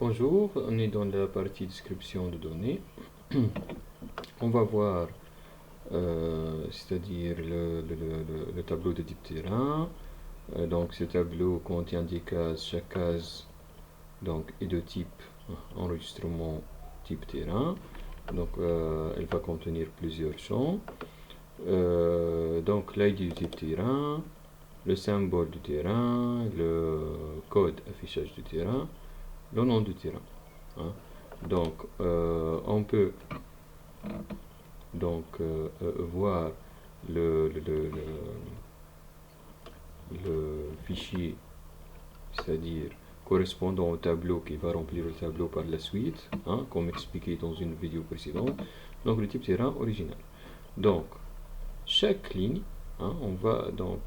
Bonjour, on est dans la partie description de données. On va voir, c'est-à-dire le tableau de type terrain. Donc ce tableau contient des cases, chaque case donc, est de type enregistrement type terrain. Donc elle va contenir plusieurs champs. Donc l'ID du type terrain, le symbole du terrain, le code affichage du terrain, le nom du terrain. Donc on peut donc voir le fichier, c'est-à-dire correspondant au tableau qui va remplir le tableau par la suite, comme expliqué dans une vidéo précédente. Donc le type terrain original. Donc chaque ligne, on va donc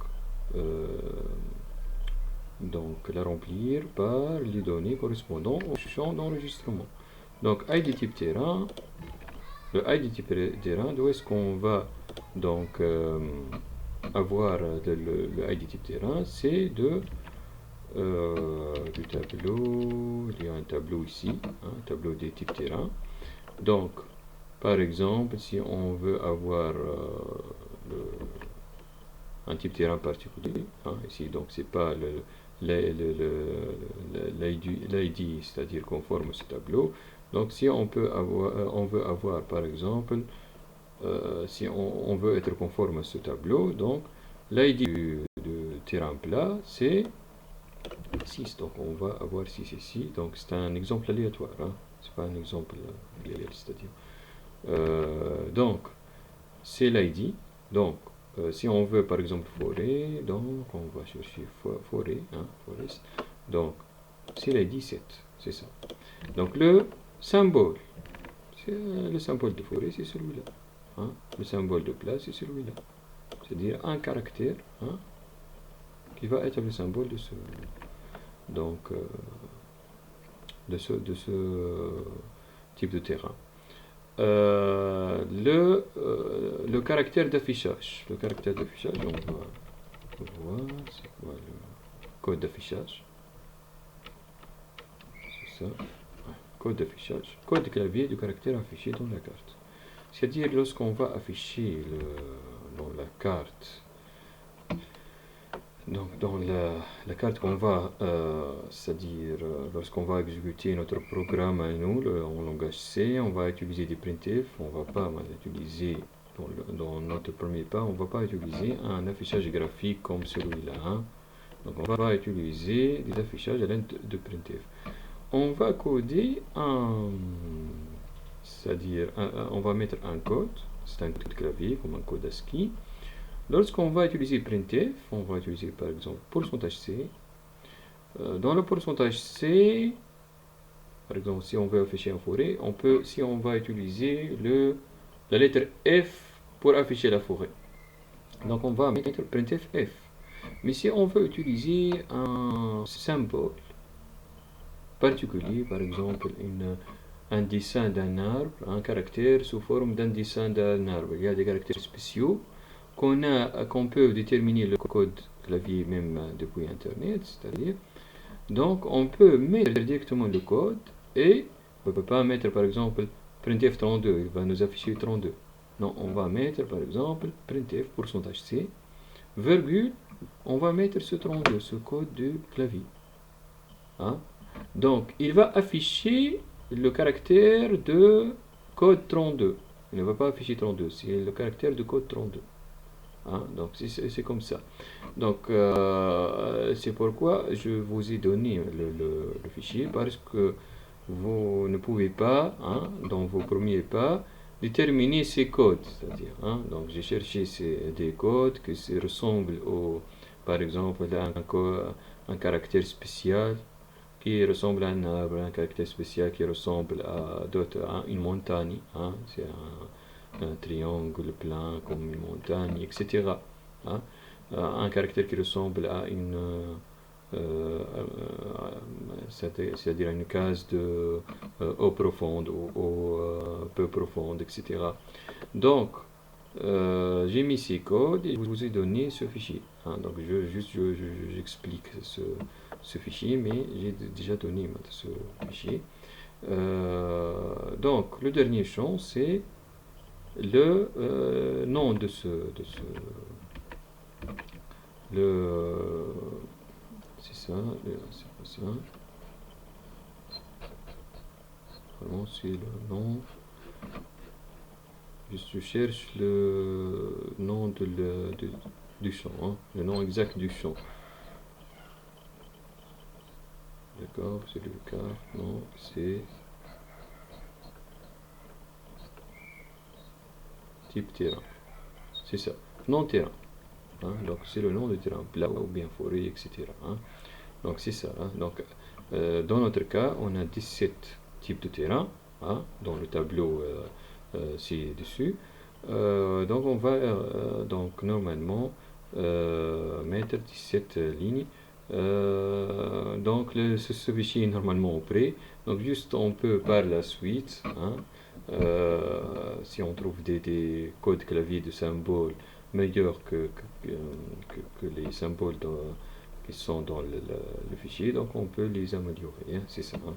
la remplir par les données correspondant au champ d'enregistrement. Donc ID type terrain, le ID type terrain, d'où est-ce qu'on va donc avoir le ID type terrain, c'est du tableau, il y a un tableau ici, un tableau des types terrain. Donc par exemple, si on veut avoir un type terrain particulier, ici donc c'est pas l'ID, c'est-à-dire conforme à ce tableau. Donc si on veut avoir par exemple, si on veut être conforme à ce tableau, donc l'ID du terrain plat c'est 6, donc on va avoir 6 ici, donc c'est un exemple aléatoire, c'est pas un exemple réel, c'est-à-dire donc c'est l'ID. Donc si on veut par exemple forêt, donc on va chercher forêt, forest, donc c'est l'ID 7, c'est ça. Donc le symbole, le symbole de forêt c'est celui-là, le symbole de place c'est celui-là, c'est-à-dire un caractère qui va être le symbole de ce donc de ce type de terrain. Le caractère d'affichage. Le caractère d'affichage, on va voir c'est quoi le code d'affichage. C'est ça. Code d'affichage. Code de clavier du caractère affiché dans la carte. C'est-à-dire lorsqu'on va afficher dans la carte, donc dans la carte qu'on va, c'est-à-dire lorsqu'on va exécuter notre programme à nous en langage C, on va utiliser des printf, on va pas utiliser dans notre premier pas, on va pas utiliser un affichage graphique comme celui-là. Donc on va utiliser des affichages à l'aide de printf. On va coder c'est-à-dire on va mettre un code, c'est un code clavier comme un code ASCII. Lorsqu'on va utiliser printf, on va utiliser par exemple %C. Dans le %C, par exemple si on veut afficher une forêt, si on va utiliser la lettre F pour afficher la forêt, donc on va mettre printf F. Mais si on veut utiliser un symbole particulier, par exemple un dessin d'un arbre, un caractère sous forme d'un dessin d'un arbre, il y a des caractères spéciaux qu'on peut déterminer le code clavier même depuis internet, c'est-à-dire donc on peut mettre directement le code et on ne peut pas mettre par exemple printf 32, il va nous afficher 32. Non, on va mettre par exemple printf %C, virgule, on va mettre ce 32, ce code de clavier. Donc il va afficher le caractère de code 32. Il ne va pas afficher 32, c'est le caractère de code 32. Donc c'est comme ça. Donc c'est pourquoi je vous ai donné le fichier, parce que vous ne pouvez pas, dans vos premiers pas, déterminer ces codes. C'est-à-dire, donc j'ai cherché des codes qui ressemblent par exemple à un caractère spécial qui ressemble à un arbre, un caractère spécial qui ressemble à une montagne. C'est un triangle plein comme une montagne, etc. Un caractère qui ressemble à c'est-à-dire une case de eau profonde ou eau peu profonde, etc. Donc, j'ai mis ces codes et je vous ai donné ce fichier. Donc, j'explique ce fichier, mais j'ai déjà donné ce fichier. Donc, le dernier champ, c'est le nom de c'est ça, c'est pas ça. Vraiment, c'est le nom. Je cherche le nom du champ, hein, le nom exact du champ. D'accord, c'est le cas. Non, c'est type terrain. C'est ça, nom terrain. Hein, donc c'est le nom du terrain, plat ou bien forêt, etc. Hein. Donc c'est ça. Hein. Donc dans notre cas, on a 17 types de terrain, hein, dans le tableau ci-dessus. Donc on va donc normalement mettre 17 lignes. Donc ce fichier est normalement prêt. Donc juste on peut par la suite, hein, si on trouve des codes clavier de symboles meilleurs que les symboles qui sont dans le fichier, donc on peut les améliorer, hein, c'est ça. Hein.